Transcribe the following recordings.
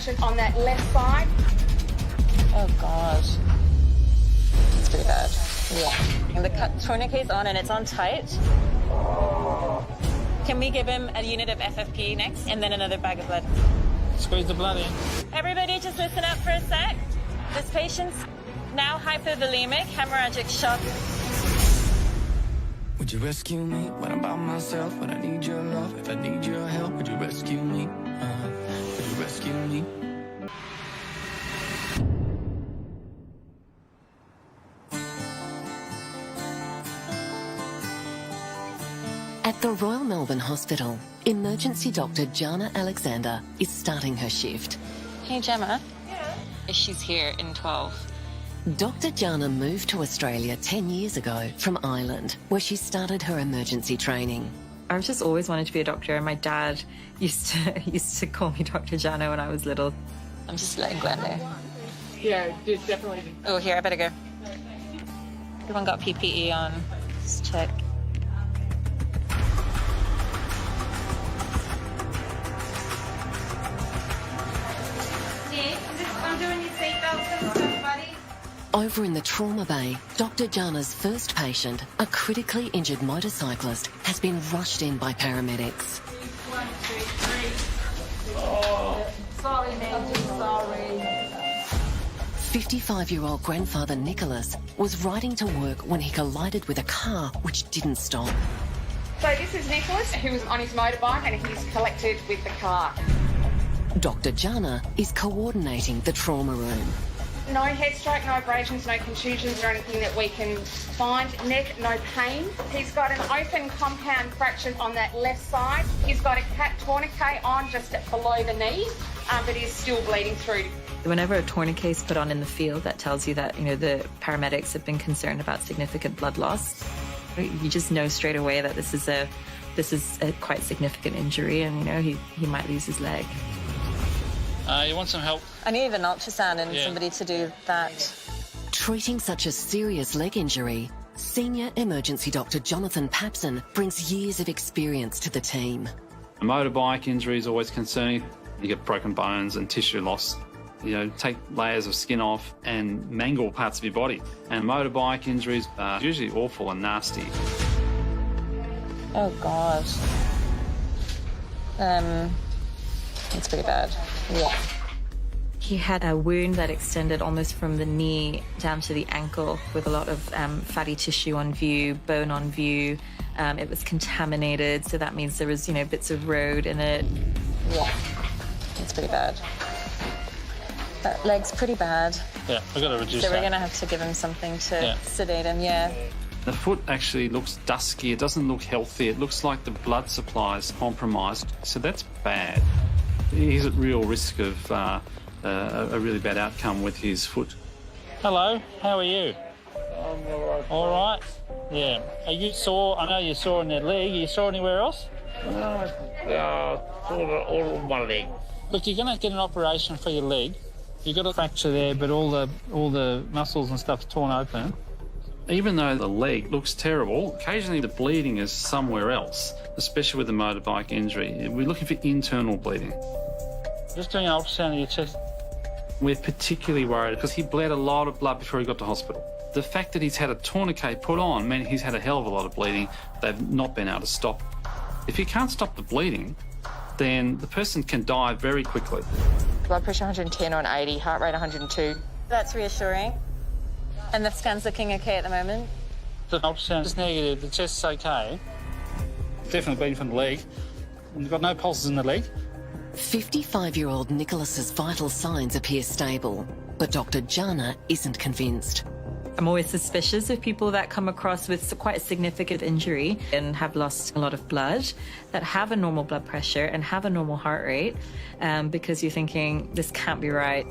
fractures on that left side. Oh, God. It's pretty bad. Yeah. And the tourniquet's on and it's on tight. Can we give him a unit of FFP next and then another bag of blood? Squeeze the blood in. Everybody just listen up for a sec. This patient's now hypovolemic, hemorrhagic shock. Would you rescue me when I'm by myself? When I need your love, if I need your help, would you rescue me? Would you rescue me? At the Royal Melbourne Hospital, emergency doctor Jana Alexander is starting her shift. Hey, Gemma. Yeah? She's here in 12. Dr. Jana moved to Australia 10 years ago from Ireland, where she started her emergency training. I've just always wanted to be a doctor, and my dad used to call me Dr. Jana when I was little. I'm just letting Glenn know. Yeah, definitely. Oh, here, I better go. Everyone got PPE on. Let's check. Over in the trauma bay, Dr. Jana's first patient, a critically injured motorcyclist, has been rushed in by paramedics. 1, 2, 3. Oh. Sorry, Nancy, sorry. 55-year-old grandfather Nicholas was riding to work when he collided with a car which didn't stop. So this is Nicholas, who was on his motorbike and he's collected with the car. Dr. Jana is coordinating the trauma room. No head stroke, no abrasions, no contusions or anything that we can find. Neck, no pain. He's got an open compound fracture on that left side. He's got a tourniquet on just below the knee, but he's still bleeding through. Whenever a tourniquet is put on in the field, that tells you that, the paramedics have been concerned about significant blood loss. You just know straight away that this is a quite significant injury, and he might lose his leg. You want some help? I need an ultrasound and somebody to do that. Treating such a serious leg injury, senior emergency doctor Jonathan Papson brings years of experience to the team. A motorbike injury is always concerning. You get broken bones and tissue loss. Take layers of skin off and mangle parts of your body. And motorbike injuries are usually awful and nasty. Oh, God. It's pretty bad. Yeah. He had a wound that extended almost from the knee down to the ankle with a lot of fatty tissue on view, bone on view. It was contaminated, so that means there was, bits of road in it. Yeah, it's pretty bad. That leg's pretty bad. Yeah, we've got to reduce So that. we're going to have to give him something to sedate him, yeah. The foot actually looks dusky. It doesn't look healthy. It looks like the blood supply is compromised, so that's bad. He's at real risk of a really bad outcome with his foot. Hello, how are you? I'm all right. All right? Yeah. Are you sore? I know you're sore in the leg. Are you sore anywhere else? No, all of my leg. Look, you're going to get an operation for your leg. You've got a fracture there, but all the muscles and stuff's torn open. Even though the leg looks terrible, occasionally the bleeding is somewhere else, especially with the motorbike injury. We're looking for internal bleeding. Just doing an ultrasound of your chest. We're particularly worried because he bled a lot of blood before he got to hospital. The fact that he's had a tourniquet put on meant he's had a hell of a lot of bleeding. They've not been able to stop. If you can't stop the bleeding, then the person can die very quickly. Blood pressure 110 on 80, heart rate 102. That's reassuring. And the scan's looking okay at the moment? The ultrasound is negative, the chest's okay. Definitely bleeding from the leg. And you've got no pulses in the leg. 55-year-old Nicholas's vital signs appear stable, but Dr. Jana isn't convinced. I'm always suspicious of people that come across with quite a significant injury and have lost a lot of blood, that have a normal blood pressure and have a normal heart rate, because you're thinking, this can't be right.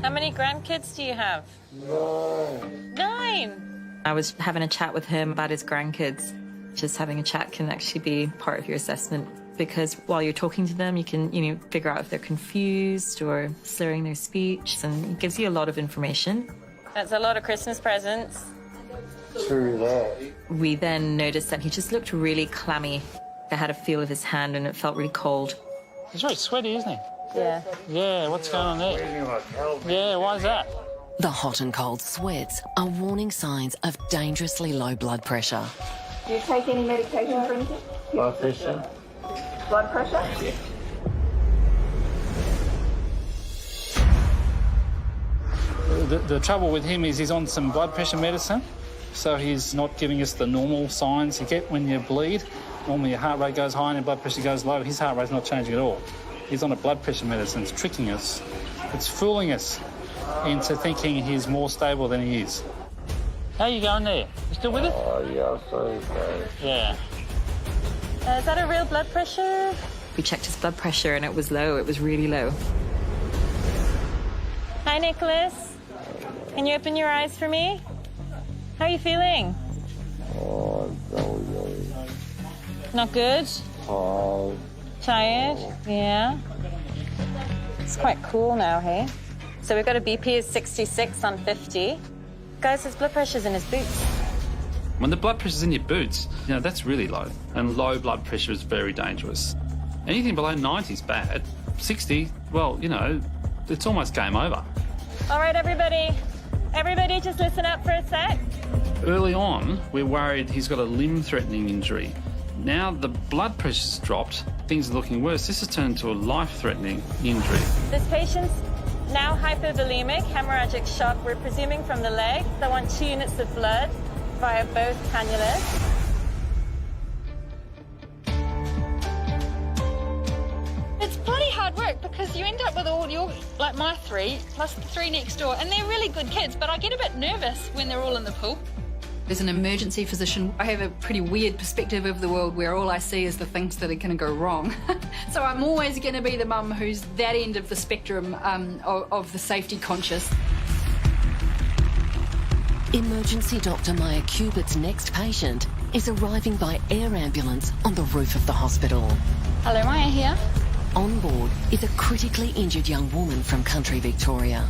How many grandkids do you have? 9. I was having a chat with him about his grandkids. Just having a chat can actually be part of your assessment, because while you're talking to them, you can, figure out if they're confused or slurring their speech, and it gives you a lot of information. That's a lot of Christmas presents. True that. We then noticed that he just looked really clammy. I had a feel of his hand and it felt really cold. He's very sweaty, isn't he? Yeah. Yeah, what's going on there? Yeah, why is that? The hot and cold sweats are warning signs of dangerously low blood pressure. Do you take any medication for anything? Blood pressure? Blood pressure? The trouble with him is he's on some blood pressure medicine, so he's not giving us the normal signs you get when you bleed. Normally your heart rate goes high and your blood pressure goes low. His heart rate's not changing at all. He's on a blood pressure medicine. It's tricking us. It's fooling us into thinking he's more stable than he is. How you going there? You still with it? Oh, yeah, sorry. Yeah. Is that a real blood pressure? We checked his blood pressure and it was low. It was really low. Hi, Nicholas. Can you open your eyes for me? How are you feeling? Oh, no. Not good? Oh, Tired? Yeah. It's quite cool now, hey? So we've got a BP of 66 on 50. Guys, his blood pressure's in his boots. When the blood pressure's in your boots, that's really low. And low blood pressure is very dangerous. Anything below 90 is bad. 60, well, it's almost game over. All right, everybody. Everybody just listen up for a sec. Early on, we're worried he's got a limb-threatening injury. Now the blood pressure's dropped, things are looking worse. This has turned into a life-threatening injury. This patient's now hypovolemic, hemorrhagic shock. We're presuming from the leg. I want 2 units of blood via both cannulas. It's bloody hard work because you end up with all your, like my 3, plus the 3 next door, and they're really good kids, but I get a bit nervous when they're all in the pool. As an emergency physician, I have a pretty weird perspective of the world where all I see is the things that are going to go wrong. So I'm always going to be the mum who's that end of the spectrum of the safety conscious. Emergency Dr. Maya Cubitt's next patient is arriving by air ambulance on the roof of the hospital. Hello, Maya here. On board is a critically injured young woman from country Victoria.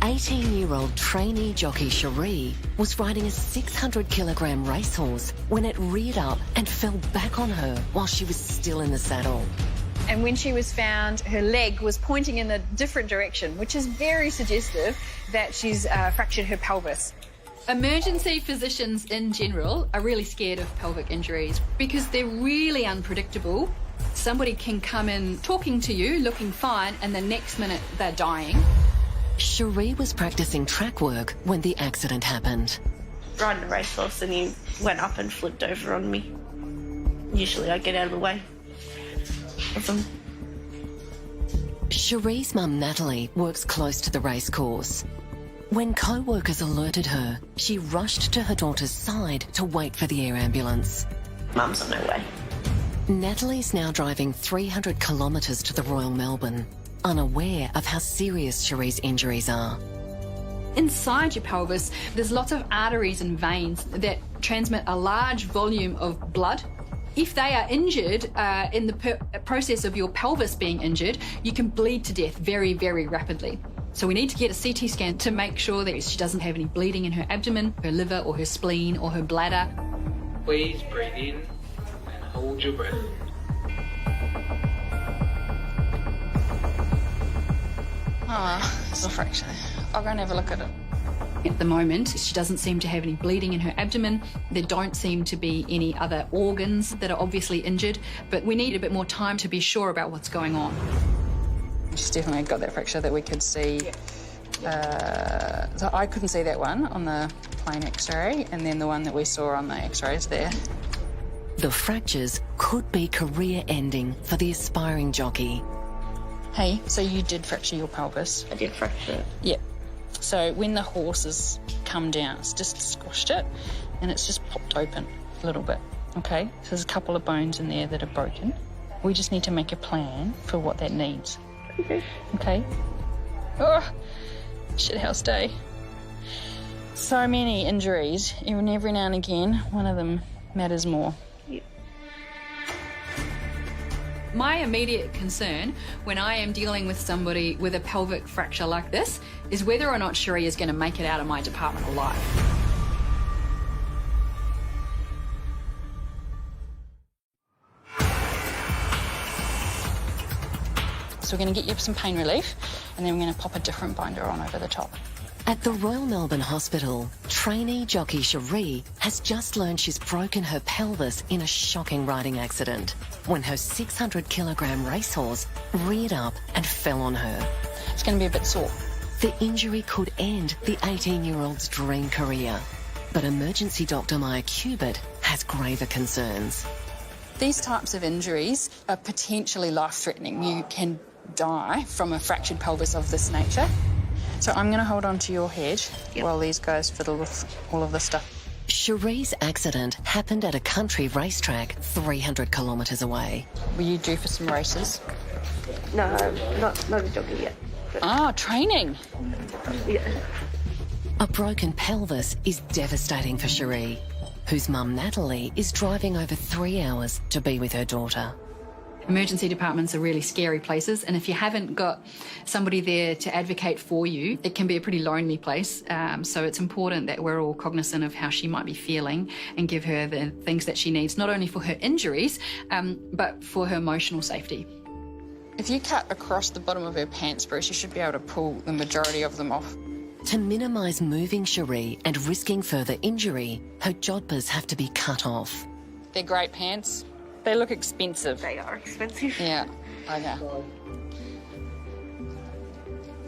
18-year-old trainee jockey Cherie was riding a 600-kilogram racehorse when it reared up and fell back on her while she was still in the saddle. And when she was found, her leg was pointing in a different direction, which is very suggestive that she's fractured her pelvis. Emergency physicians in general are really scared of pelvic injuries because they're really unpredictable. Somebody can come in talking to you, looking fine, and the next minute they're dying. Cherie was practicing track work when the accident happened. Riding a racehorse and he went up and flipped over on me. Usually I get out of the way of them. Cherie's mum Natalie works close to the racecourse. When co-workers alerted her, she rushed to her daughter's side to wait for the air ambulance. Mum's on her way. Natalie's now driving 300 kilometres to the Royal Melbourne, unaware of how serious Cherie's injuries are. Inside your pelvis, there's lots of arteries and veins that transmit a large volume of blood. If they are injured in the process of your pelvis being injured, you can bleed to death very, very rapidly. So we need to get a CT scan to make sure that she doesn't have any bleeding in her abdomen, her liver or her spleen or her bladder. Please breathe in and hold your breath. It's a fracture. I'll go and have a look at it. At the moment, she doesn't seem to have any bleeding in her abdomen. There don't seem to be any other organs that are obviously injured, but we need a bit more time to be sure about what's going on. She's definitely got that fracture that we could see. So I couldn't see that one on the plain X-ray, and then the one that we saw on the X-rays there. The fractures could be career-ending for the aspiring jockey. Hey, so you did fracture your pelvis? I did fracture it. Yep. So when the horse has come down, it's just squashed it, and it's just popped open a little bit, okay? So there's a couple of bones in there that are broken. We just need to make a plan for what that needs. Okay? Oh, shithouse day. So many injuries, even every now and again, one of them matters more. My immediate concern when I am dealing with somebody with a pelvic fracture like this is whether or not Cherie is going to make it out of my department alive. So we're going to get you some pain relief, and then we're going to pop a different binder on over the top. At the Royal Melbourne Hospital, trainee jockey Cherie has just learned she's broken her pelvis in a shocking riding accident when her 600-kilogram racehorse reared up and fell on her. It's going to be a bit sore. The injury could end the 18-year-old's dream career, but emergency doctor Maya Cubitt has graver concerns. These types of injuries are potentially life-threatening. You can die from a fractured pelvis of this nature. So I'm going to hold on to your head while these guys fiddle with all of this stuff. Cherie's accident happened at a country racetrack 300 kilometres away. Were you due for some races? No, not a jockey yet. Ah, training. Yeah. A broken pelvis is devastating for Cherie, whose mum Natalie is driving over 3 hours to be with her daughter. Emergency departments are really scary places, and if you haven't got somebody there to advocate for you, it can be a pretty lonely place. So it's important that we're all cognizant of how she might be feeling and give her the things that she needs, not only for her injuries, but for her emotional safety. If you cut across the bottom of her pants, Bruce, you should be able to pull the majority of them off. To minimise moving Cherie and risking further injury, her jodhpurs have to be cut off. They're great pants. They look expensive. They are expensive. Yeah, okay.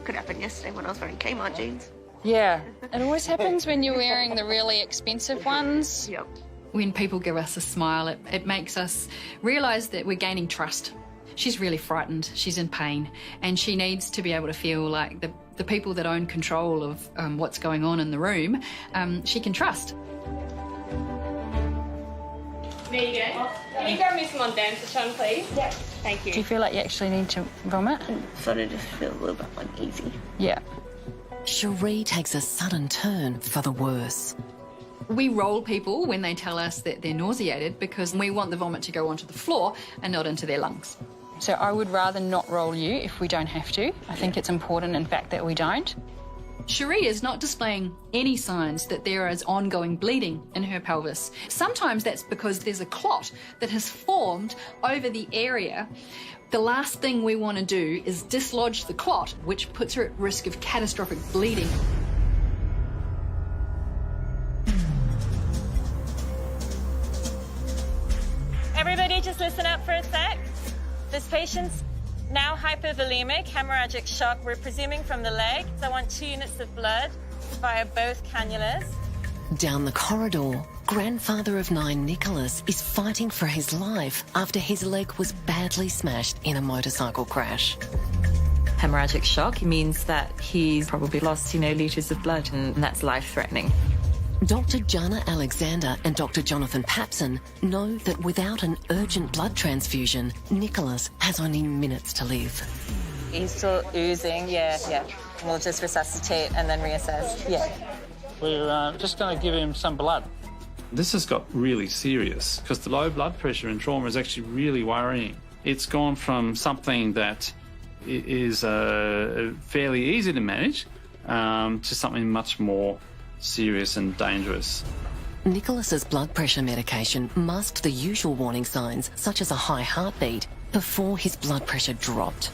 Could happen yesterday when I was wearing Kmart jeans. Yeah, it always happens when you're wearing the really expensive ones. Yep. When people give us a smile, it makes us realise that we're gaining trust. She's really frightened, she's in pain, and she needs to be able to feel like the people that own control of what's going on in the room, she can trust. There you go. Can you grab me some on Dancerchon, please? Yes. Thank you. Do you feel like you actually need to vomit? Sort of just feel a little bit uneasy. Yeah. Cherie takes a sudden turn for the worse. We roll people when they tell us that they're nauseated because we want the vomit to go onto the floor and not into their lungs. So I would rather not roll you if we don't have to. I think it's important, in fact, that we don't. Cherie is not displaying any signs that there is ongoing bleeding in her pelvis. Sometimes that's because there's a clot that has formed over the area. The last thing we want to do is dislodge the clot, which puts her at risk of catastrophic bleeding. Everybody just listen up for a sec. This patient's now hypovolemic, hemorrhagic shock. We're presuming from the leg. So I want 2 units of blood via both cannulas. Down the corridor, grandfather of 9 Nicholas is fighting for his life after his leg was badly smashed in a motorcycle crash. Hemorrhagic shock means that he's probably lost, litres of blood, and that's life-threatening. Dr. Jana Alexander and Dr. Jonathan Papson know that without an urgent blood transfusion, Nicholas has only minutes to live. He's still oozing, yeah. We'll just resuscitate and then reassess, yeah. We're just going to give him some blood. This has got really serious because the low blood pressure and trauma is actually really worrying. It's gone from something that is fairly easy to manage to something much more serious and dangerous. Nicholas's blood pressure medication masked the usual warning signs, such as a high heartbeat, before his blood pressure dropped.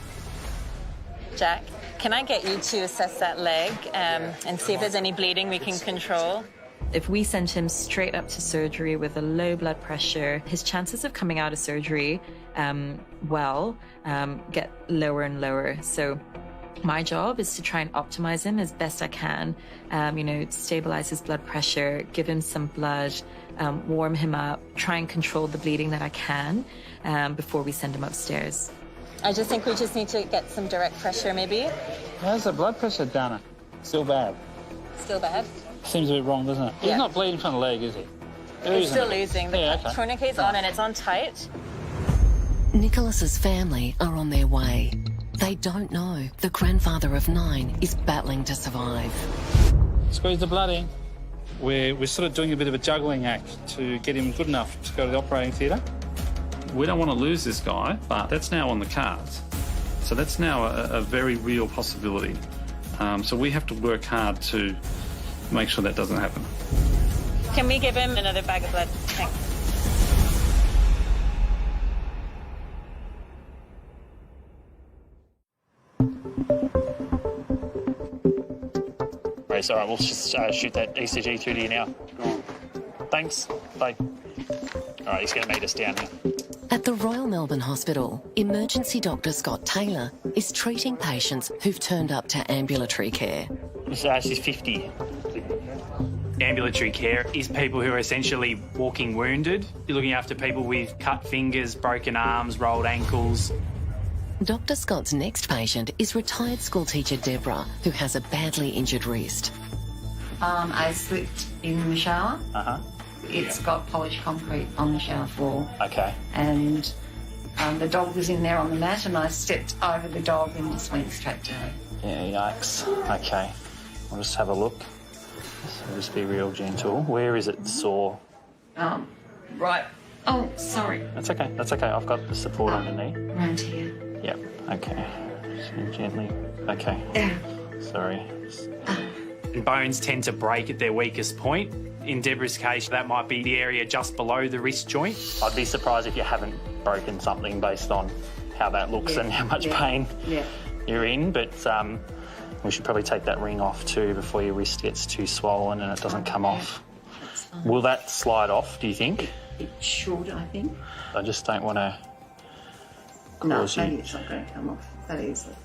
Jack, can I get you to assess that leg and see if there's any bleeding we can control? If we send him straight up to surgery with a low blood pressure, his chances of coming out of surgery get lower and lower. So my job is to try and optimize him as best I can, stabilize his blood pressure, give him some blood, warm him up, try and control the bleeding that I can before we send him upstairs. I just think we just need to get some direct pressure, maybe. How's the blood pressure, Dana? Still bad? Still bad? Seems a bit wrong, doesn't it? Yeah. He's not bleeding from the leg, is he? It's still losing. The okay. tourniquet's on and it's on tight. Nicholas's family are on their way. They don't know the grandfather of 9 is battling to survive. Squeeze the blood in. We're sort of doing a bit of a juggling act to get him good enough to go to the operating theatre. We don't want to lose this guy, but that's now on the cards. So that's now a very real possibility. So we have to work hard to make sure that doesn't happen. Can we give him another bag of blood? Thanks. compress. All right, we'll just shoot that ECG through to you now. Thanks. Bye. All right, he's going to meet us down here. At the Royal Melbourne Hospital, emergency doctor Scott Taylor is treating patients who've turned up to ambulatory care. She's 50. Ambulatory care is people who are essentially walking wounded. You're looking after people with cut fingers, broken arms, rolled ankles. Dr Scott's next patient is retired schoolteacher Deborah, who has a badly injured wrist. I slipped in the shower. Uh-huh. It's got polished concrete on the shower floor. Okay. And the dog was in there on the mat, and I stepped over the dog and just went straight to her. Yeah, yikes. Okay. I'll just have a look. So just be real gentle. Where is it sore? Right. Oh, sorry. That's okay. That's okay. I've got the support underneath. Around here. Yep. Okay. So gently. Okay. Yeah. Sorry. Bones tend to break at their weakest point. In Deborah's case, that might be the area just below the wrist joint. I'd be surprised if you haven't broken something based on how that looks and how much pain you're in. But we should probably take that ring off too before your wrist gets too swollen and it doesn't come off. Will that slide off, do you think? It should, I think. I just don't want to No, cause maybe you... it's not going to come off that easily.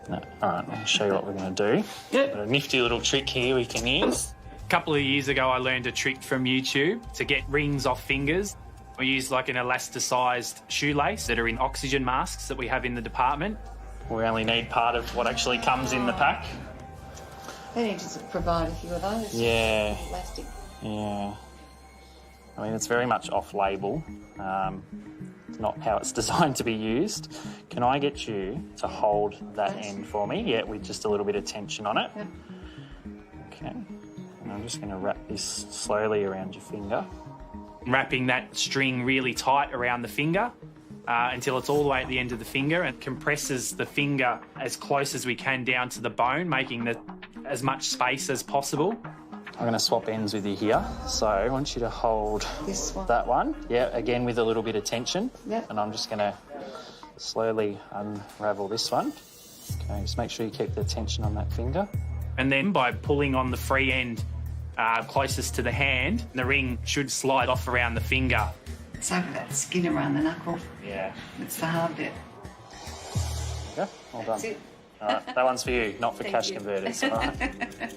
No. All right, I'll show you what we're going to do. Got a nifty little trick here we can use. A couple of years ago, I learned a trick from YouTube to get rings off fingers. We use like an elasticized shoelace that are in oxygen masks that we have in the department. We only need part of what actually comes in the pack. They need to provide a few of those. Yeah. Plastic. Yeah. I mean, it's very much off-label. It's not how it's designed to be used. Can I get you to hold that end for me? Yeah, with just a little bit of tension on it. Yep. Okay. And I'm just going to wrap this slowly around your finger. Wrapping that string really tight around the finger until it's all the way at the end of the finger and compresses the finger as close as we can down to the bone, making as much space as possible. I'm going to swap ends with you here. So I want you to hold this one. That one. Yeah, again with a little bit of tension. Yep. And I'm just going to slowly unravel this one. Okay, just make sure you keep the tension on that finger. And then by pulling on the free end closest to the hand, the ring should slide off around the finger. It's over that skin around the knuckle. Yeah. It's the hard bit. Yeah, well done. That's it. All right, that one's for you, not for cash converters. All right.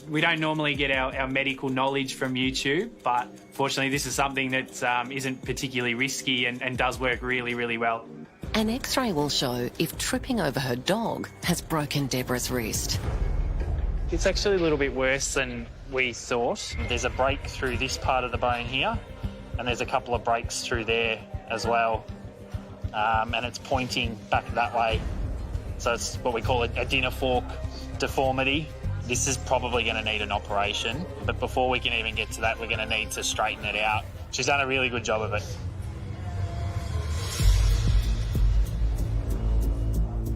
We don't normally get our medical knowledge from YouTube, but fortunately this is something that isn't particularly risky and does work really, really well. An X-ray will show if tripping over her dog has broken Deborah's wrist. It's actually a little bit worse than we thought. There's a break through this part of the bone here, and there's a couple of breaks through there as well. And it's pointing back that way. So it's what we call a dinner fork deformity. This is probably going to need an operation, but before we can even get to that, we're going to need to straighten it out. She's done a really good job of it.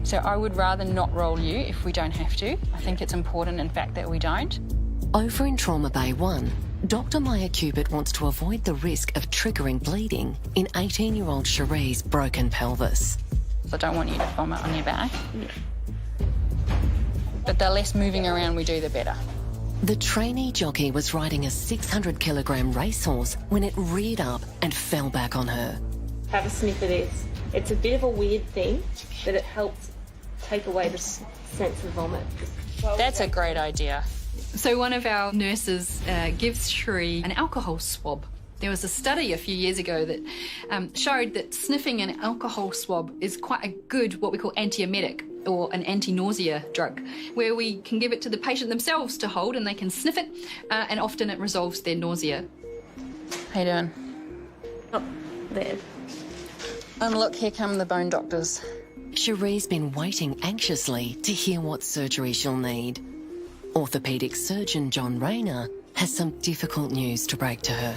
So I would rather not roll you if we don't have to. I think it's important, in fact, that we don't. Over in Trauma Bay 1, Dr Maya Cubit wants to avoid the risk of triggering bleeding in 18-year-old Cherie's broken pelvis. I don't want you to vomit on your back. But the less moving around we do, the better. The trainee jockey was riding a 600-kilogram racehorse when it reared up and fell back on her. Have a sniff of this. It's a bit of a weird thing, but it helps take away the sense of vomit. That's a great idea. So one of our nurses gives Cherie an alcohol swab. There was a study a few years ago that showed that sniffing an alcohol swab is quite a good, what we call antiemetic, or an anti-nausea drug, where we can give it to the patient themselves to hold and they can sniff it, and often it resolves their nausea. How you doing? Oh, there. And look, here come the bone doctors. Cherie's been waiting anxiously to hear what surgery she'll need. Orthopaedic surgeon John Rayner has some difficult news to break to her.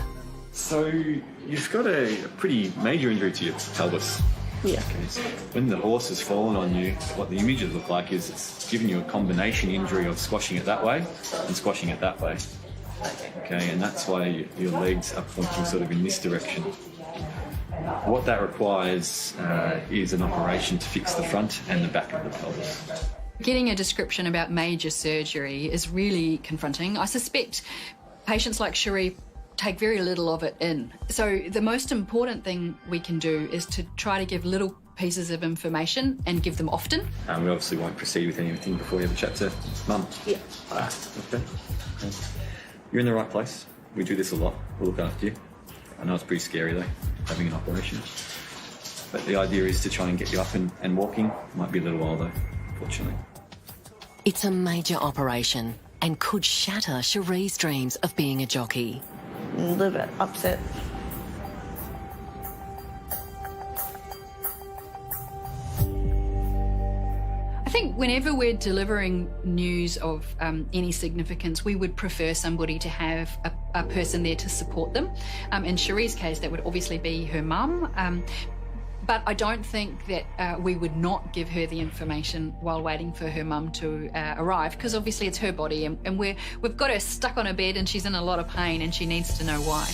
So you've got a pretty major injury to your pelvis. Yeah. Okay, so when the horse has fallen on you, what the images look like is it's giving you a combination injury of squashing it that way and squashing it that way. Okay, and that's why your legs are pointing sort of in this direction. What that requires is an operation to fix the front and the back of the pelvis. Getting a description about major surgery is really confronting. I suspect patients like Cherie take very little of it in. So the most important thing we can do is to try to give little pieces of information and give them often. We obviously won't proceed with anything before we have a chat to Mum. Yeah. Okay. You're in the right place. We do this a lot. We'll look after you. I know it's pretty scary though, having an operation. But the idea is to try and get you up and walking. Might be a little while though, unfortunately. It's a major operation and could shatter Cherie's dreams of being a jockey. A little bit upset. I think whenever we're delivering news of any significance, we would prefer somebody to have a person there to support them. In Cherie's case, that would obviously be her mum. But I don't think that we would not give her the information while waiting for her mum to arrive, because obviously it's her body and we've got her stuck on a bed and she's in a lot of pain and she needs to know why.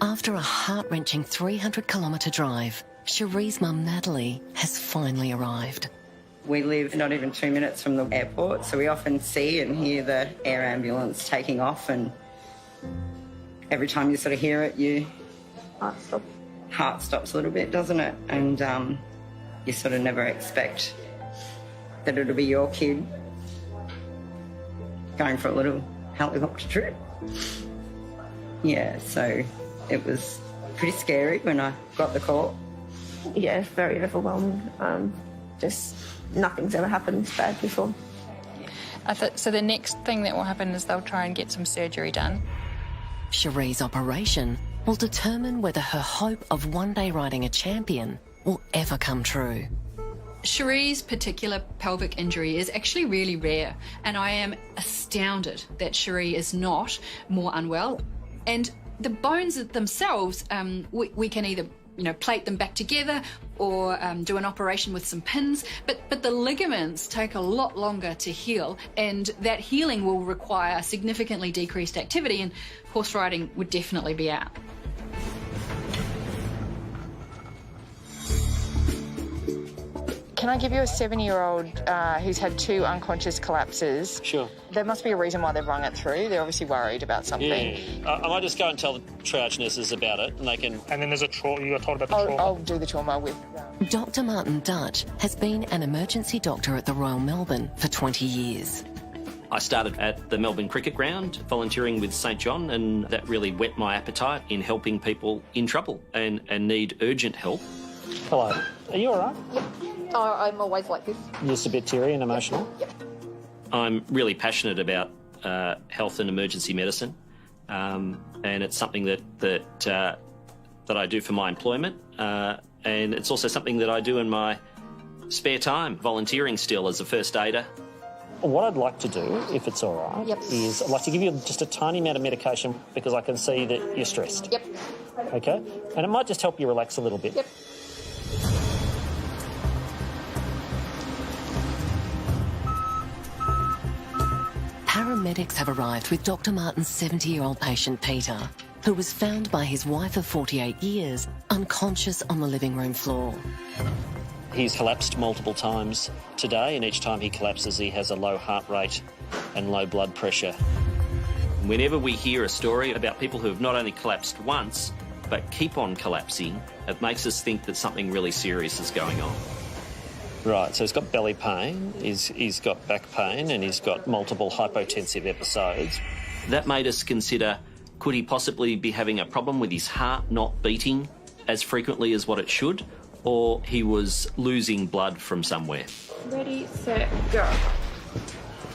After a heart-wrenching 300-kilometre drive, Cherie's mum Natalie has finally arrived. We live not even 2 minutes from the airport, so we often see and hear the air ambulance taking off, and every time you sort of hear it, your heart stops a little bit, doesn't it? And you sort of never expect that it'll be your kid going for a little helicopter trip. Yeah, so it was pretty scary when I got the call. Yeah, very overwhelming. Just nothing's ever happened bad before. So the next thing that will happen is they'll try and get some surgery done. Cherie's operation will determine whether her hope of one day riding a champion will ever come true. Cherie's particular pelvic injury is actually really rare, and I am astounded that Cherie is not more unwell. And the bones themselves, we can either plate them back together or do an operation with some pins, but the ligaments take a lot longer to heal, and that healing will require significantly decreased activity, and horse riding would definitely be out. Can I give you a 70-year-old who's had 2 unconscious collapses? Sure. There must be a reason why they've rung it through. They're obviously worried about something. Yeah. I might just go and tell the triage nurses about it, and they can... And then there's a trauma. You got told about the trauma. I'll do the trauma with... Dr. Martin Dutch has been an emergency doctor at the Royal Melbourne for 20 years. I started at the Melbourne Cricket Ground, volunteering with St John, and that really whet my appetite in helping people in trouble and need urgent help. Hello. Are you all right? Yep. I'm always like this. Just a bit teary and emotional? Yep. I'm really passionate about health and emergency medicine, and it's something that I do for my employment, and it's also something that I do in my spare time, volunteering still as a first aider. What I'd like to do, if it's all right, Yep. is I'd like to give you just a tiny amount of medication because I can see that you're stressed. Yep. Okay? And it might just help you relax a little bit. Yep. Paramedics have arrived with Dr. Martin's 70-year-old patient, Peter, who was found by his wife of 48 years unconscious on the living room floor. He's collapsed multiple times today, and each time he collapses, he has a low heart rate and low blood pressure. Whenever we hear a story about people who have not only collapsed once, but keep on collapsing, it makes us think that something really serious is going on. Right, so he's got belly pain, he's got back pain, and he's got multiple hypotensive episodes. That made us consider, could he possibly be having a problem with his heart not beating as frequently as what it should, or he was losing blood from somewhere? Ready, set, go.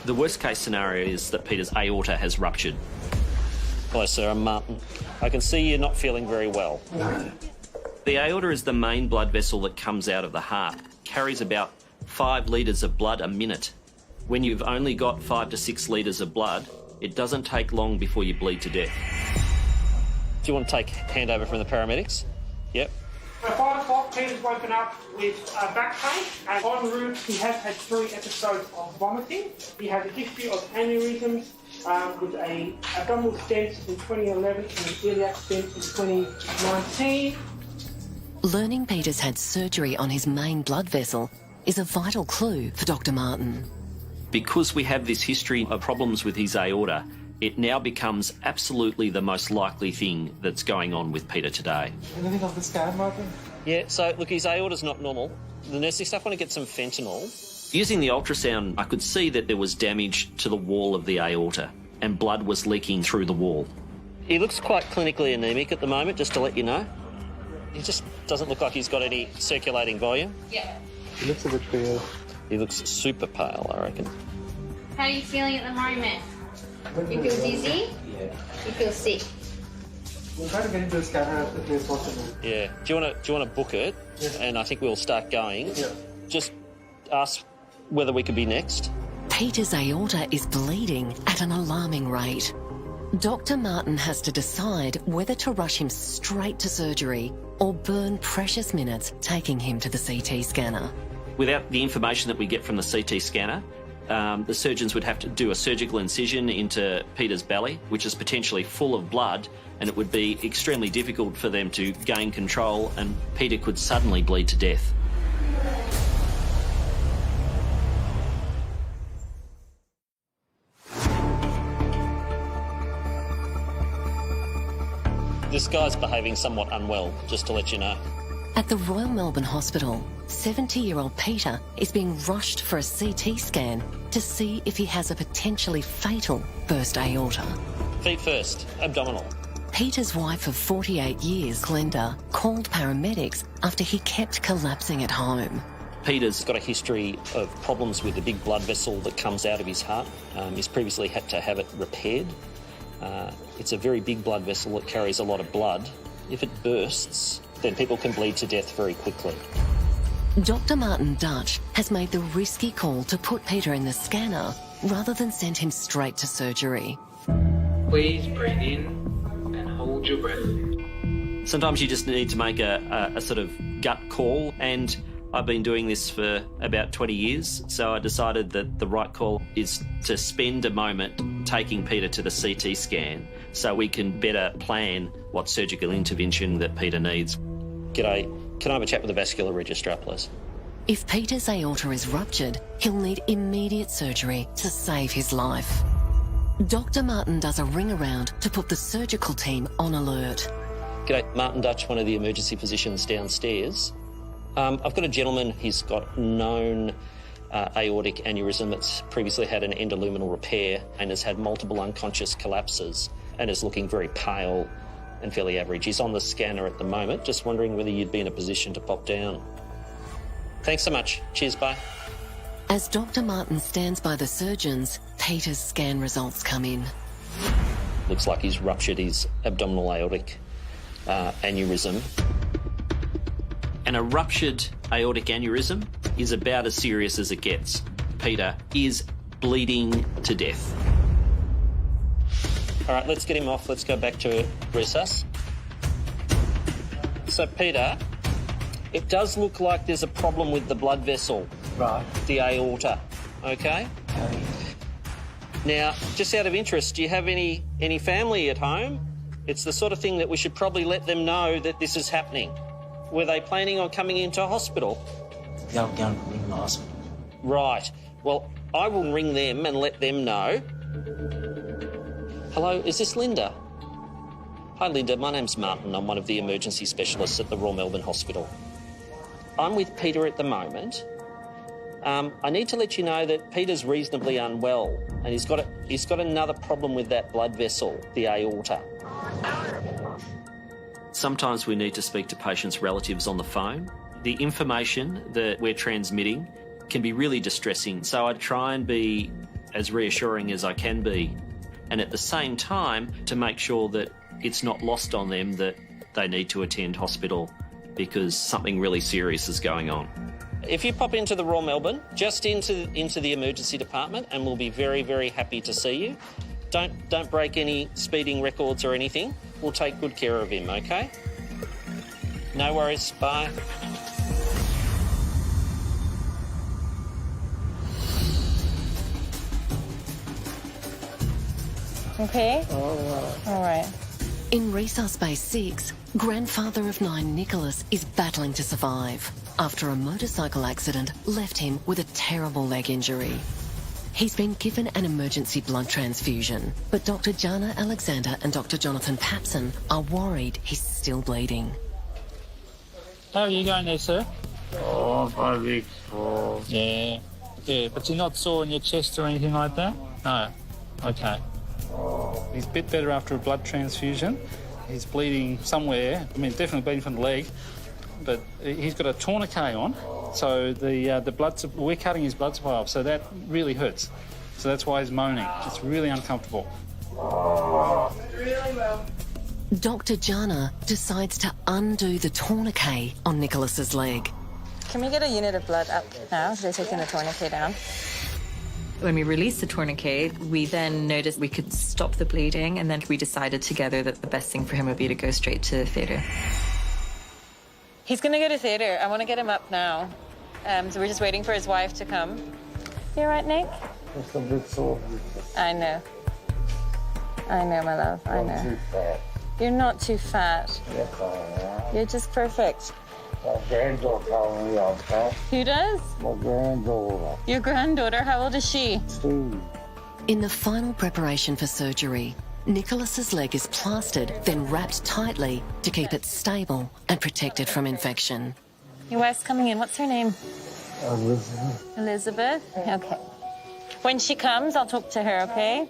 The worst case scenario is that Peter's aorta has ruptured. Hello, sir, I'm Martin. I can see you're not feeling very well. The aorta is the main blood vessel that comes out of the heart. Carries about 5 litres of blood a minute. When you've only got 5 to 6 litres of blood, it doesn't take long before you bleed to death. Do you want to take handover from the paramedics? Yep. At 5 o'clock, Peter's woken up with back pain, and en route he has had 3 episodes of vomiting. He has a history of aneurysms with an abdominal stent in 2011 and an iliac stent in 2019. Learning Peter's had surgery on his main blood vessel is a vital clue for Dr. Martin. Because we have this history of problems with his aorta, it now becomes absolutely the most likely thing that's going on with Peter today. Anything of the scan, Martin? Yeah, so look, his aorta's not normal. The nursing staff want to get some fentanyl. Using the ultrasound, I could see that there was damage to the wall of the aorta and blood was leaking through the wall. He looks quite clinically anaemic at the moment, just to let you know. He just doesn't look like he's got any circulating volume. Yeah. He looks a bit pale. He looks super pale, I reckon. How are you feeling at the moment? You feel dizzy? Yeah. You feel sick? We'll try to get into the scanner as quickly as possible. Yeah. Do you want to book it? Yeah. And I think we'll start going. Yeah. Just ask whether we could be next. Peter's aorta is bleeding at an alarming rate. Dr. Martin has to decide whether to rush him straight to surgery or burn precious minutes taking him to the CT scanner. Without the information that we get from the CT scanner, the surgeons would have to do a surgical incision into Peter's belly, which is potentially full of blood, and it would be extremely difficult for them to gain control, and Peter could suddenly bleed to death. This guy's behaving somewhat unwell, just to let you know. At the Royal Melbourne Hospital, 70-year-old Peter is being rushed for a CT scan to see if he has a potentially fatal burst aorta. Feet first, abdominal. Peter's wife of 48 years, Glenda, called paramedics after he kept collapsing at home. Peter's got a history of problems with the big blood vessel that comes out of his heart. He's previously had to have it repaired. It's a very big blood vessel that carries a lot of blood. If it bursts, then people can bleed to death very quickly. Dr. Martin Dutch has made the risky call to put Peter in the scanner rather than send him straight to surgery. Please breathe in and hold your breath. Sometimes you just need to make a sort of gut call, and I've been doing this for about 20 years, so I decided that the right call is to spend a moment taking Peter to the CT scan so we can better plan what surgical intervention that Peter needs. G'day, can I have a chat with the vascular registrar, please? If Peter's aorta is ruptured, he'll need immediate surgery to save his life. Dr. Martin does a ring around to put the surgical team on alert. G'day, Martin Dutch, one of the emergency physicians downstairs. I've got a gentleman, he's got known aortic aneurysm that's previously had an endoluminal repair and has had multiple unconscious collapses and is looking very pale and fairly average. He's on the scanner at the moment, just wondering whether you'd be in a position to pop down. Thanks so much. Cheers, bye. As Dr. Martin stands by the surgeons, Peter's scan results come in. Looks like he's ruptured his abdominal aortic aneurysm. And a ruptured aortic aneurysm is about as serious as it gets. Peter is bleeding to death. All right, let's get him off. Let's go back to resus. So, Peter, it does look like there's a problem with the blood vessel. Right. The aorta, okay? Okay. Now, just out of interest, do you have any family at home? It's the sort of thing that we should probably let them know that this is happening. Were they planning on coming into hospital? Yeah, I'm going to ring the hospital. Right. Well, I will ring them and let them know. Hello, is this Linda? Hi, Linda. My name's Martin. I'm one of the emergency specialists at the Royal Melbourne Hospital. I'm with Peter at the moment. I need to let you know that Peter's reasonably unwell, and he's got another problem with that blood vessel, the aorta. Sometimes we need to speak to patients' relatives on the phone. The information that we're transmitting can be really distressing, so I try and be as reassuring as I can be, and at the same time to make sure that it's not lost on them that they need to attend hospital because something really serious is going on. If you pop into the Royal Melbourne, just into the emergency department, and we'll be very, very happy to see you. Don't break any speeding records or anything. We'll take good care of him, okay? No worries. Bye. Okay? All right. In Resource Base 6, grandfather of 9 Nicholas is battling to survive after a motorcycle accident left him with a terrible leg injury. He's been given an emergency blood transfusion, but Dr. Jana Alexander and Dr. Jonathan Papson are worried he's still bleeding. How are you going there, sir? Oh, my leg's sore. Yeah. Yeah, but you're not sore in your chest or anything like that? No. Okay. He's a bit better after a blood transfusion. He's bleeding somewhere. I mean, definitely bleeding from the leg, but he's got a tourniquet on, so the blood, we're cutting his blood supply off, so that really hurts. So that's why he's moaning. It's really uncomfortable. Really well. Dr. Jana decides to undo the tourniquet on Nicholas's leg. Can we get a unit of blood up now? They're taking the tourniquet down. When we released the tourniquet, we then noticed we could stop the bleeding, and then we decided together that the best thing for him would be to go straight to theatre. He's going to go to theatre. I want to get him up now. So we're just waiting for his wife to come. You all right, Nick? It's a bit sore. I know. I know, my love. I know. Too fat. You're not too fat. Yes, I am. You're just perfect. My granddaughter told me I'm fat. Who does? My granddaughter. Your granddaughter. How old is she? 2. In the final preparation for surgery, Nicholas's leg is plastered, then wrapped tightly to keep it stable and protected from infection. Your wife's coming in. What's her name? Elizabeth. Elizabeth? Okay. When she comes, I'll talk to her, okay?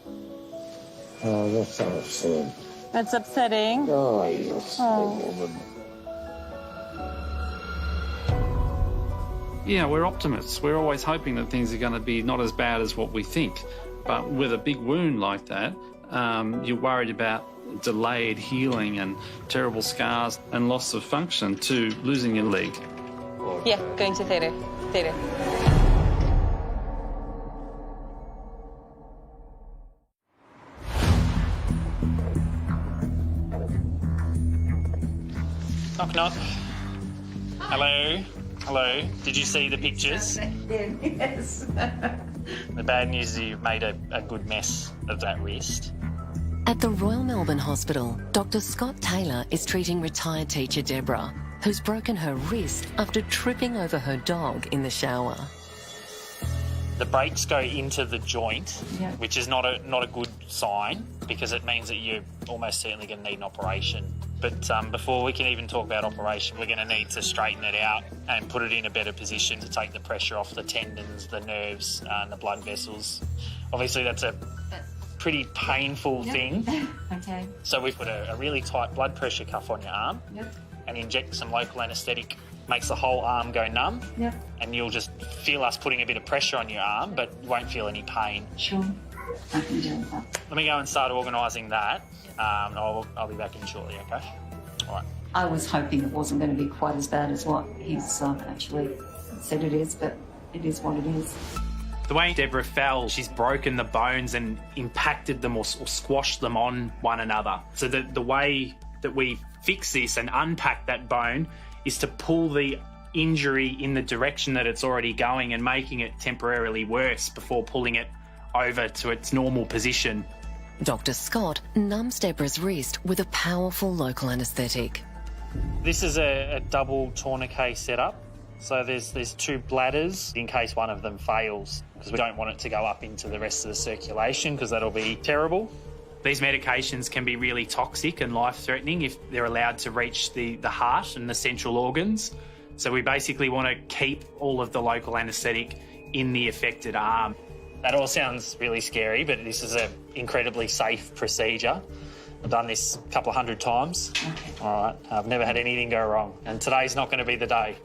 Oh, that's so upsetting. That's upsetting. Oh, you're so woman. Yeah, we're optimists. We're always hoping that things are going to be not as bad as what we think. But with a big wound like that, you're worried about delayed healing and terrible scars and loss of function to losing your leg. Yeah, going to theatre. Theatre. Knock, knock. Hello. Hello. Did you see the pictures? Yes. The bad news is you've made a good mess of that wrist. At the Royal Melbourne Hospital, Dr. Scott Taylor is treating retired teacher Deborah, who's broken her wrist after tripping over her dog in the shower. The brakes go into the joint, Yeah. which is not a good sign because it means that you're almost certainly going to need an operation. But before we can even talk about operation, we're going to need to straighten it out and put it in a better position to take the pressure off the tendons, the nerves, and the blood vessels. Obviously, that's a pretty painful thing. Okay. So we put a really tight blood pressure cuff on your arm and inject some local anaesthetic. Makes the whole arm go numb, and you'll just feel us putting a bit of pressure on your arm, but you won't feel any pain. Sure. I can do that. Let me go and start organising that. I'll be back in shortly, okay? All right. I was hoping it wasn't going to be quite as bad as what he's actually said it is, but it is what it is. The way Deborah fell, she's broken the bones and impacted them or squashed them on one another. So the way that we fix this and unpack that bone is to pull the injury in the direction that it's already going and making it temporarily worse before pulling it over to its normal position. Dr. Scott numbs Deborah's wrist with a powerful local anaesthetic. This is a double tourniquet setup. So there's 2 bladders in case one of them fails, because we don't want it to go up into the rest of the circulation because that'll be terrible. These medications can be really toxic and life-threatening if they're allowed to reach the heart and the central organs. So we basically want to keep all of the local anaesthetic in the affected arm. That all sounds really scary, but this is an incredibly safe procedure. I've done this a couple of 100 times. Okay. All right, I've never had anything go wrong, and today's not going to be the day.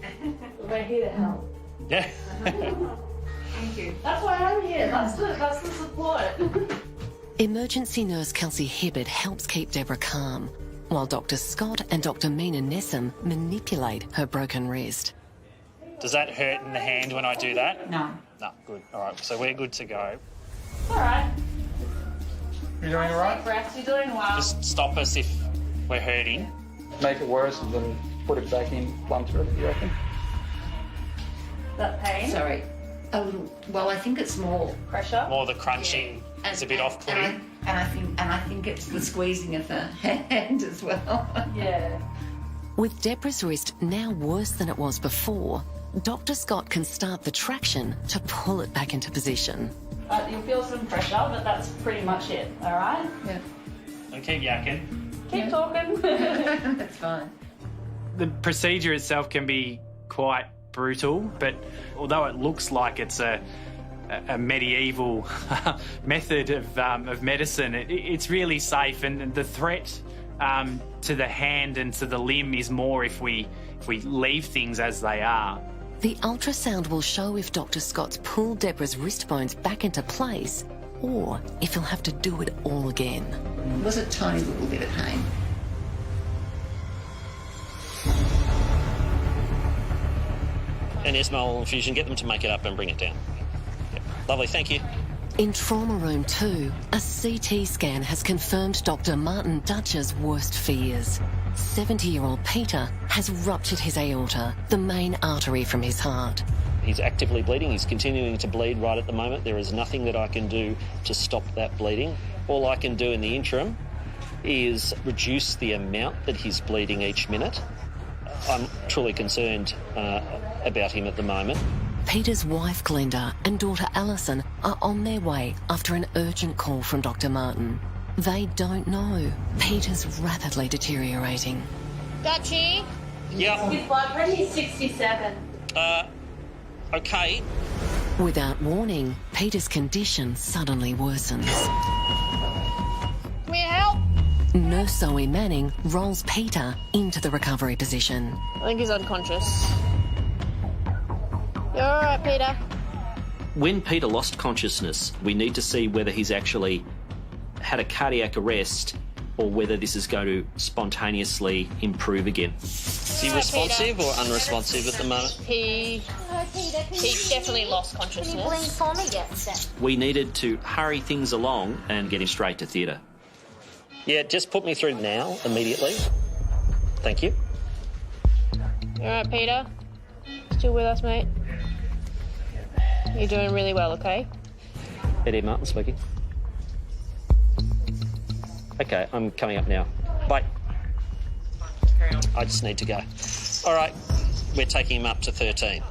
We're here to help. Yeah. Thank you. That's why I'm here. That's the support. Emergency nurse Kelsey Hibbert helps keep Deborah calm, while Dr. Scott and Dr. Mina Nessam manipulate her broken wrist. Does that hurt in the hand when I do that? No. No, good. All right, so we're good to go. All right. You doing all right? Breaths, you're doing well. Just stop us if we're hurting. Make it worse and then put it back in, plunge it, you reckon? That pain? Sorry. Well, I think it's more Pressure? More the crunching is a bit off-putting. And I think it's the squeezing of the hand as well. Yeah. With Deborah's wrist now worse than it was before, Dr. Scott can start the traction to pull it back into position. You'll feel some pressure, but that's pretty much it, all right? Yeah. Don't keep yakking. Keep talking. That's fine. The procedure itself can be quite brutal, but although it looks like it's a medieval method of medicine, it's really safe, and the threat to the hand and to the limb is more if we leave things as they are. The ultrasound will show if Dr. Scott's pulled Deborah's wrist bones back into place or if he'll have to do it all again. It was a tiny little bit of pain. And Esmol infusion, get them to make it up and bring it down. Yep. Lovely, thank you. In Trauma Room 2, a CT scan has confirmed Dr. Martin Dutcher's worst fears. 70-year-old Peter has ruptured his aorta, the main artery from his heart. He's actively bleeding. He's continuing to bleed right at the moment. There is nothing that I can do to stop that bleeding. All I can do in the interim is reduce the amount that he's bleeding each minute. I'm truly concerned about him at the moment. Peter's wife, Glenda, and daughter, Alison, are on their way after an urgent call from Dr. Martin. They don't know Peter's rapidly deteriorating. Dutchie? Yeah. His blood pressure is 67. Okay. Without warning, Peter's condition suddenly worsens. Can we help? Nurse Zoe Manning rolls Peter into the recovery position. I think he's unconscious. You're all right, Peter. When Peter lost consciousness, we need to see whether he's actually had a cardiac arrest or whether this is going to spontaneously improve again. Is he responsive or unresponsive at the moment? He definitely lost consciousness. We needed to hurry things along and get him straight to theatre. Yeah, just put me through now, immediately. Thank you. You all right, Peter? Still with us, mate? You're doing really well, okay? Eddie Martin speaking. Okay, I'm coming up now. Bye. I just need to go. All right, we're taking him up to 13.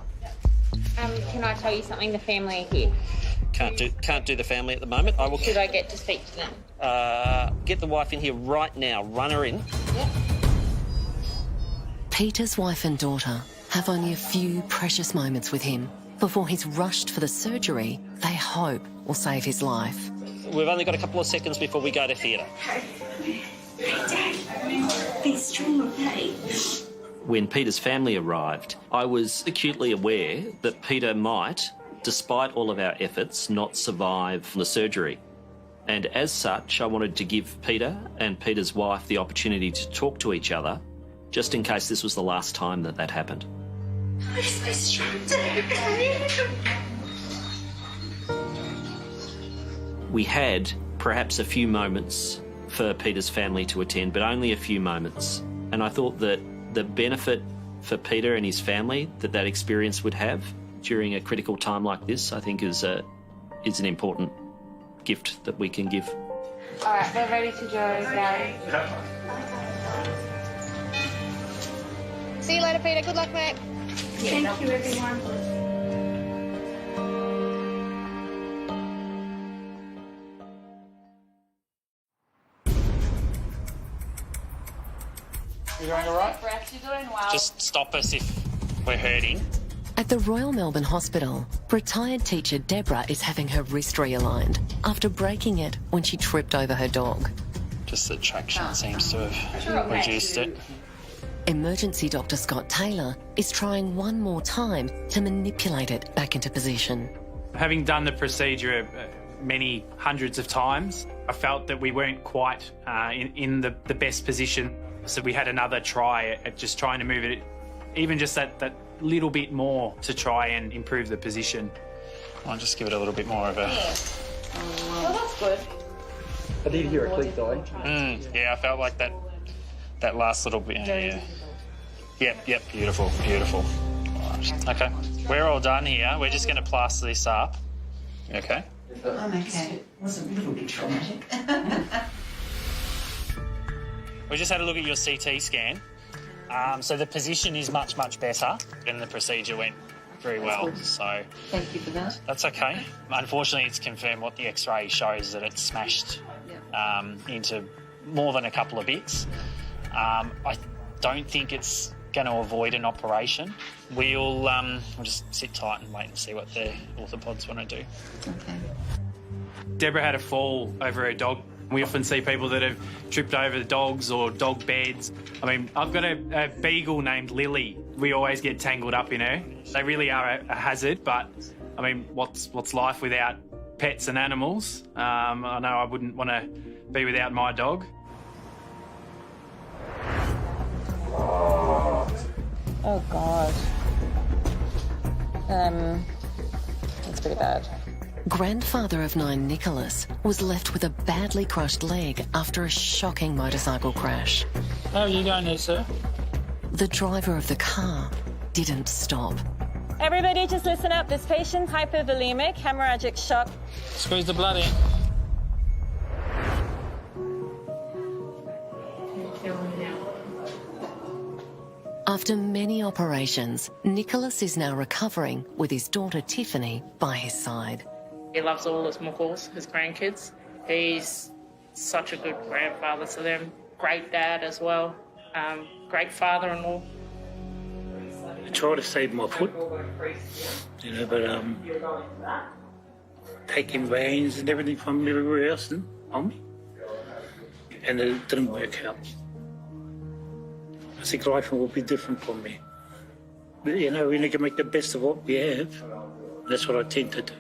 Can I tell you something? The family are here. Can't do the family at the moment. I will. Should I get to speak to them? Get the wife in here right now. Run her in. Yep. Peter's wife and daughter have only a few precious moments with him before he's rushed for the surgery they hope will save his life. We've only got a couple of seconds before we go to theatre. Hey, Dad. Be strong, okay? When Peter's family arrived, I was acutely aware that Peter might, despite all of our efforts, not survive the surgery. And as such, I wanted to give Peter and Peter's wife the opportunity to talk to each other, just in case this was the last time that happened. Please be strong, Dad. We had perhaps a few moments for Peter's family to attend, but only a few moments. And I thought that the benefit for Peter and his family that experience would have during a critical time like this, I think is an important gift that we can give. All right, we're ready to go now. See you later, Peter. Good luck, mate. Thank you, everyone. You doing all right? You're doing well. Just stop us if we're hurting. At the Royal Melbourne Hospital, retired teacher Deborah is having her wrist realigned after breaking it when she tripped over her dog. Just the traction seems to have reduced it. Emergency Dr. Scott Taylor is trying one more time to manipulate it back into position. Having done the procedure many hundreds of times, I felt that we weren't quite in the best position. So we had another try at just trying to move it, even just that little bit more to try and improve the position. I'll just give it a little bit more of a... Well, that's good. I did hear a click though. Yeah, I felt like that last little bit. Yeah. Yep, beautiful. All right. Okay, we're all done here. We're just going to plaster this up. Okay. I'm okay. It was a little bit traumatic. We just had a look at your CT scan. So the position is much, much better, and the procedure went very well. So Thank you for that. that's okay. Unfortunately, it's confirmed what the X-ray shows, that it's smashed into more than a couple of bits. I don't think it's going to avoid an operation. We'll just sit tight and wait and see what the orthopods want to do. Okay. Deborah had a fall over her dog. We often see people that have tripped over the dogs or dog beds. I mean, I've got a beagle named Lily. We always get tangled up in her. They really are a hazard, but I mean, what's life without pets and animals? I know I wouldn't want to be without my dog. Oh, God. It's pretty bad. Grandfather of 9 Nicholas was left with a badly crushed leg after a shocking motorcycle crash. How are you going there, sir? The driver of the car didn't stop. Everybody just listen up. This patient's hypervolemic, hemorrhagic shock. Squeeze the blood in. After many operations, Nicholas is now recovering with his daughter Tiffany by his side. He loves all his muggles, his grandkids. He's such a good grandfather to them. Great dad as well. Great father-in-law. I try to save my foot, but taking veins and everything from everywhere else on me, and it didn't work out. I think life will be different for me. But, we need to make the best of what we have. That's what I tend to do.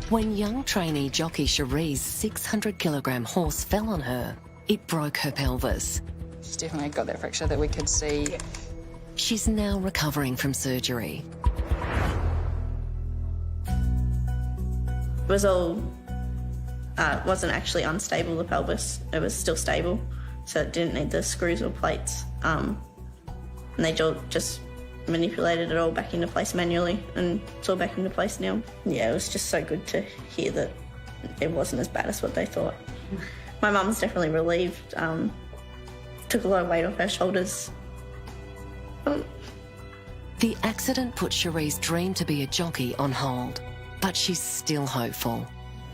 When young trainee jockey Cherie's 600-kilogram horse fell on her, it broke her pelvis. She's definitely got that fracture that we could see. She's now recovering from surgery. It was all, wasn't actually unstable, the pelvis. It was still stable, so it didn't need the screws or plates. And they just manipulated it all back into place manually, and it's all back into place now. Yeah, it was just so good to hear that it wasn't as bad as what they thought. My mum's definitely relieved. Took a lot of weight off her shoulders. The accident put Cherie's dream to be a jockey on hold, but she's still hopeful.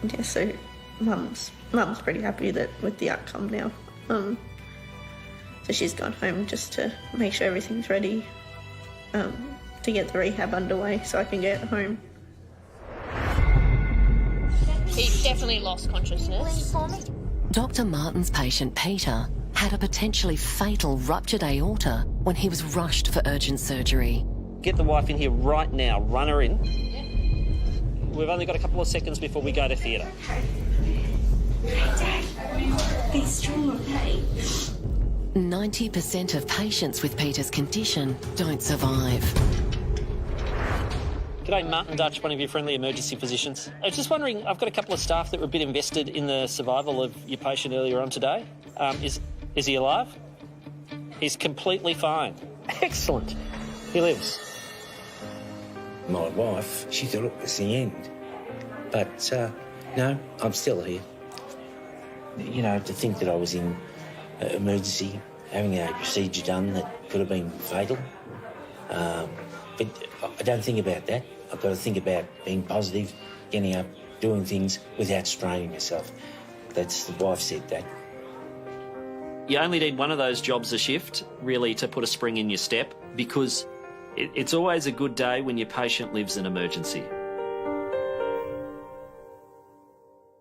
Yeah, so mum's pretty happy with the outcome now. So she's gone home just to make sure everything's ready to get the rehab underway so I can get home. He definitely lost consciousness. Dr. Martin's patient, Peter, had a potentially fatal ruptured aorta when he was rushed for urgent surgery. Get the wife in here right now. Run her in. We've only got a couple of seconds before we go to theatre. Be strong, okay? 90% of patients with Peter's condition don't survive. G'day, Martin Dutch, one of your friendly emergency physicians. I was just wondering, I've got a couple of staff that were a bit invested in the survival of your patient earlier on today. Is he alive? He's completely fine. Excellent. He lives. My wife, she thought it was the end. But, no, I'm still here. To think that I was in emergency, having a procedure done that could have been fatal. But I don't think about that. I've got to think about being positive, getting up, doing things without straining myself. That's the wife said that. You only need one of those jobs a shift, really, to put a spring in your step, because it's always a good day when your patient lives in emergency.